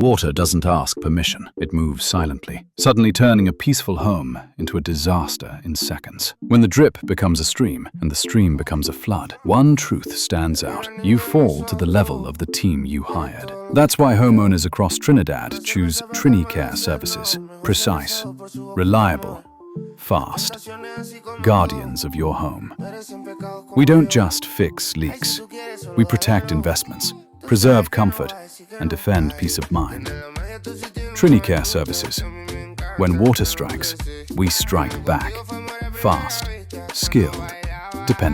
Water doesn't ask permission. It moves silently, suddenly turning a peaceful home into a disaster in seconds. When the drip becomes a stream and the stream becomes a flood, one truth stands out. You fall to the level of the team you hired. That's why homeowners across Trinidad choose Trini Care Services. Precise, reliable, fast. Guardians of your home. We don't just fix leaks. We protect investments, preserve comfort, and defend peace of mind. Trini Care Services. When water strikes, we strike back. Fast, skilled, dependable.